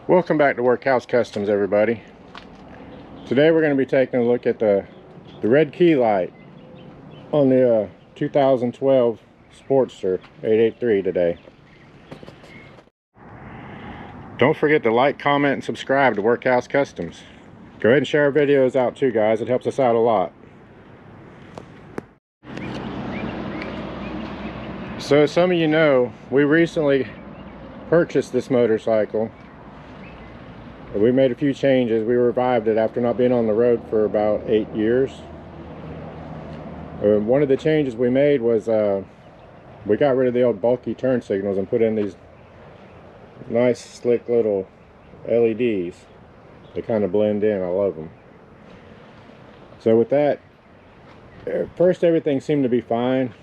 Welcome back to Workhouse Customs, everybody. Today we're going to be taking a look at the red key light on the 2012 Sportster 883 today. Don't forget to like, comment, and subscribe to Workhouse Customs. Go ahead and share our videos out too, guys. It helps us out a lot. So as some of you know, we recently purchased this motorcycle. We made a few changes. We revived it after not being on the road for about 8 years. One of the changes we made was we got rid of the old bulky turn signals and put in these nice slick little LEDs. They kind of blend in. I love them. So with that, at first everything seemed to be fine.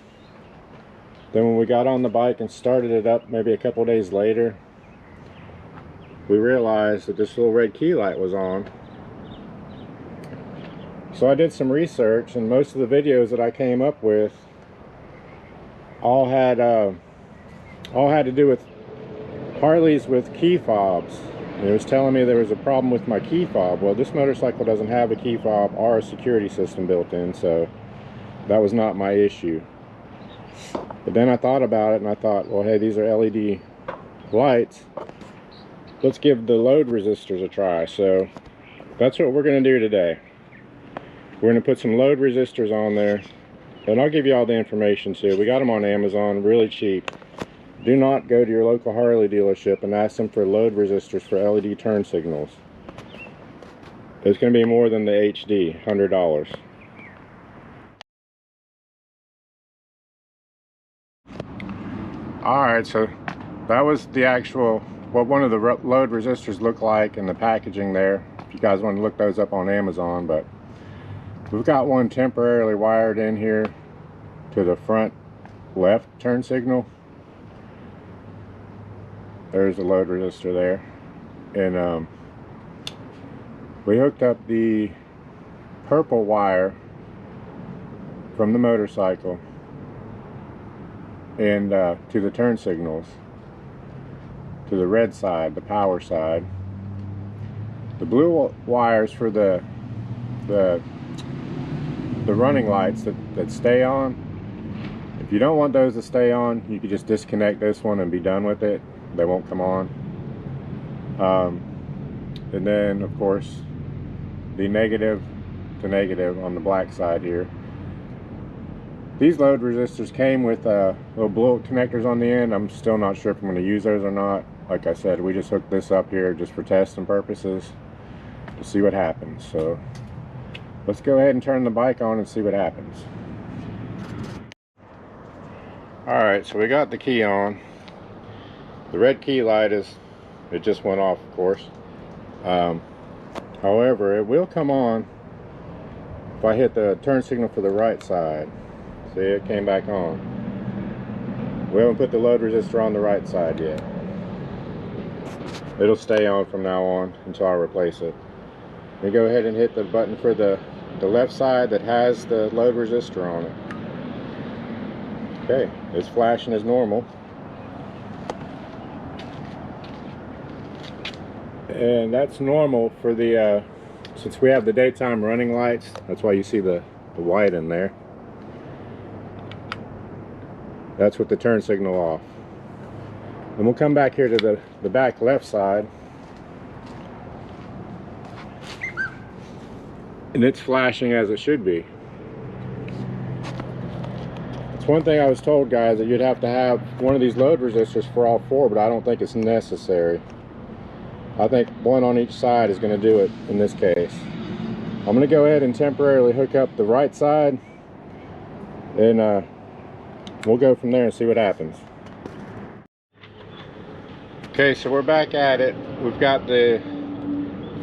Then when we got on the bike and started it up maybe a couple days later, we realized that this little red key light was on. So I did some research, and most of the videos that I came up with all had to do with Harleys with key fobs. And it was telling me there was a problem with my key fob. Well, this motorcycle doesn't have a key fob or a security system built in, so that was not my issue. But then I thought about it and I thought, well, hey, these are LED lights. Let's give the load resistors a try. So that's what we're going to do today. We're going to put some load resistors on there, and I'll give you all the information too. We got them on Amazon, really cheap. Do not go to your local Harley dealership and ask them for load resistors for LED turn signals. It's going to be more than the HD, $100. Alright, so that was the actual, what one of the load resistors looked like in the packaging there. If you guys want to look those up on Amazon, but we've got one temporarily wired in here to the front left turn signal. There's the load resistor there. And we hooked up the purple wire from the motorcycle and to the turn signals, to the red side, the power side. The blue wires for the running lights that stay on. If you don't want those to stay on, you could just disconnect this one and be done with it. They won't come on. And then of course the negative to negative on the black side here. These load resistors came with little blow-up connectors on the end. I'm still not sure if I'm going to use those or not. Like I said, we just hooked this up here just for testing purposes to see what happens. So let's go ahead and turn the bike on and see what happens. Alright, so we got the key on. The red key light it just went off, of course. However, it will come on if I hit the turn signal for the right side. See, it came back on. We haven't put the load resistor on the right side yet. It'll stay on from now on until I replace it. Let me go ahead and hit the button for the left side that has the load resistor on it. Okay, it's flashing as normal. And that's normal for the, since we have the daytime running lights, that's why you see the white in there. That's with the turn signal off. And we'll come back here to the back left side. And it's flashing as it should be. It's one thing I was told, guys, that you'd have to have one of these load resistors for all four, but I don't think it's necessary. I think one on each side is going to do it in this case. I'm going to go ahead and temporarily hook up the right side, and we'll go from there and see what happens. Okay, so we're back at it. We've got the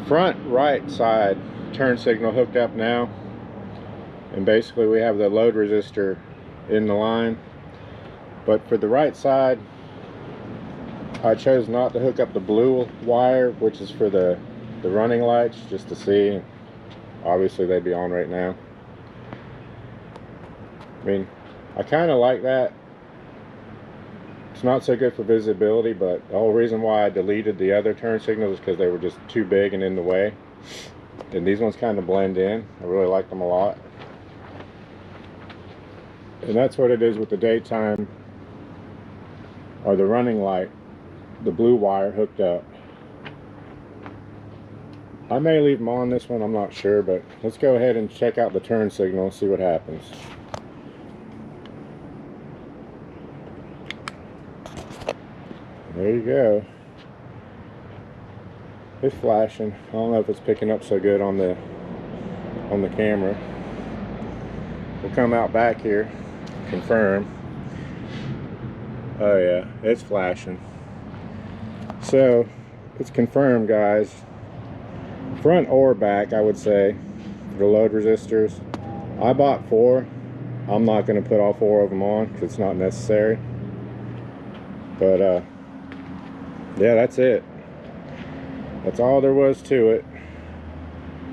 front right side turn signal hooked up now, and basically we have the load resistor in the line. But for the right side, I chose not to hook up the blue wire, which is for the running lights, just to see. Obviously they'd be on right now. I mean, I kind of like that It's not so good for visibility, but the whole reason why I deleted the other turn signals is because they were just too big and in the way. And these ones kind of blend in. I really like them a lot. And that's what it is with the daytime or the running light, the blue wire hooked up. I may leave them on this one, I'm not sure, but let's go ahead and check out the turn signal and see what happens. There you go. It's flashing. I don't know if it's picking up so good on the camera. We'll come out back here, confirm. Oh yeah, it's flashing. So it's confirmed, guys. Front or back, I would say, for the load resistors. I bought 4. I'm not going to put all 4 of them on because it's not necessary. But yeah, that's it. That's all there was to it.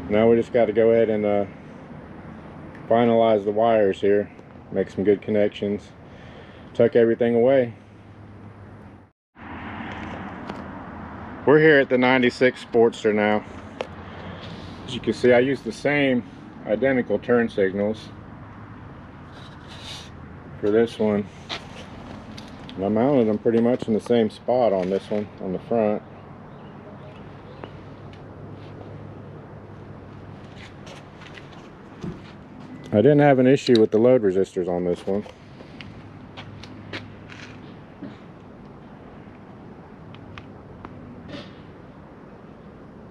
Now we just got to go ahead and finalize the wires here, make some good connections, tuck everything away. We're here at the 96 Sportster now. As you can see, I use the same identical turn signals for this one. And I mounted them pretty much in the same spot on this one, on the front. I didn't have an issue with the load resistors on this one.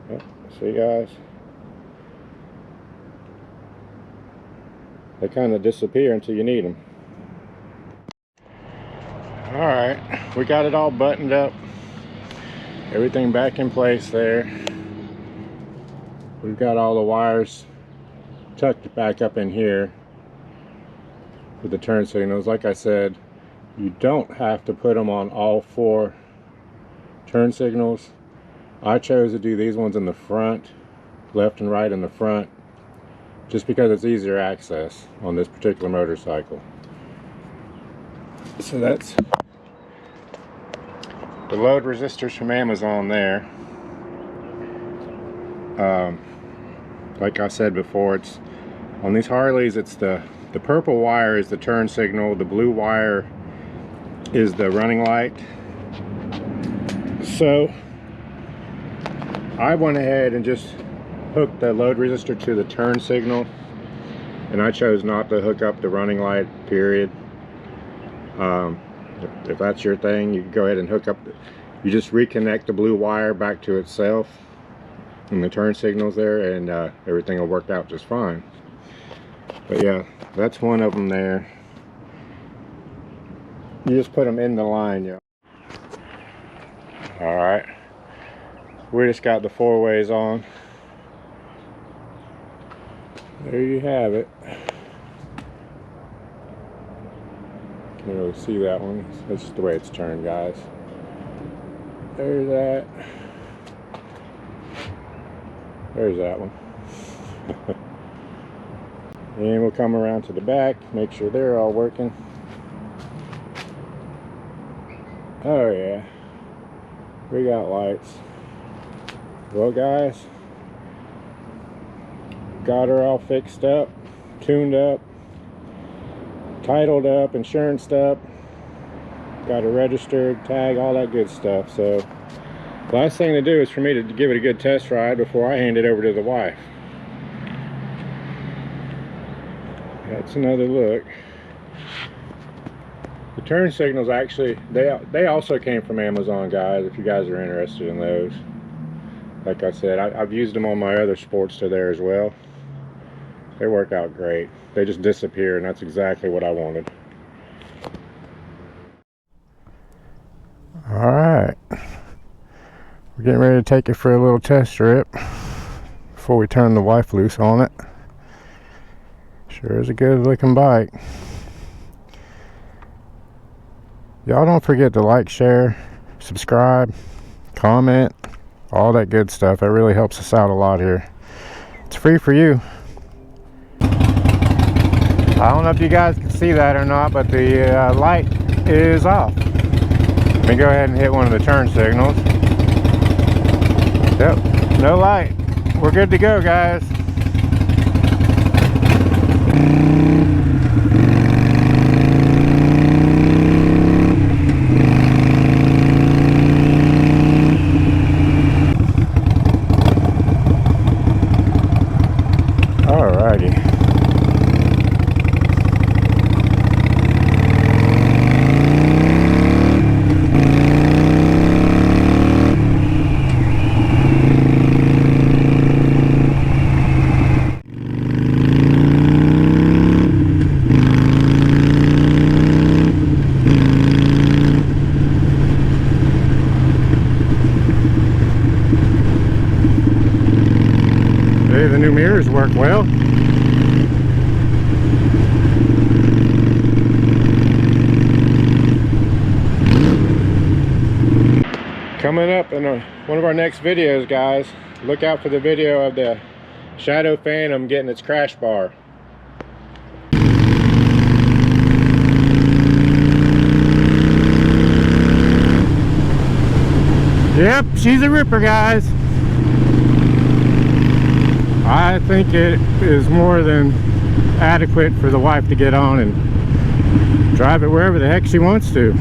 Yep, see guys? They kind of disappear until you need them. Alright, we got it all buttoned up. Everything back in place there. We've got all the wires tucked back up in here with the turn signals. Like I said, you don't have to put them on all 4 turn signals. I chose to do these ones in the front, left and right in the front, just because it's easier access on this particular motorcycle. So that's the load resistors from Amazon there. Like I said before, it's on these Harleys, it's the purple wire is the turn signal, the blue wire is the running light. So I went ahead and just hooked the load resistor to the turn signal, and I chose not to hook up the running light, period. If that's your thing, you can go ahead and hook up you just reconnect the blue wire back to itself and the turn signals there, and everything will work out just fine. But yeah, that's one of them there. You just put them in the line, yeah. All right, we just got the 4-ways on. There you have it. Can't really see that one. That's just the way it's turned, guys. There's that. There's that one. And we'll come around to the back, make sure they're all working. Oh yeah, we got lights. Well guys, got her all fixed up, tuned up, titled up, insuranced up, got her registered, tag, all that good stuff. So the last thing to do is for me to give it a good test ride before I hand it over to the wife. That's another look. The turn signals actually, they also came from Amazon, guys, if you guys are interested in those. Like I said, I've used them on my other Sportster there as well. They work out great. They just disappear, and that's exactly what I wanted. Alright, we're getting ready to take it for a little test trip before we turn the wife loose on it. Sure is a good looking bike. Y'all don't forget to like, share, subscribe, comment, all that good stuff. That really helps us out a lot here. It's free for you. I don't know if you guys can see that or not, but the light is off. Let me go ahead and hit one of the turn signals. Yep, no light. We're good to go, guys. Alrighty. Hey, the new mirrors work well. Coming up in one of our next videos, guys, look out for the video of the Shadow Phantom getting its crash bar. Yep, she's a ripper, guys. I think it is more than adequate for the wife to get on and drive it wherever the heck she wants to.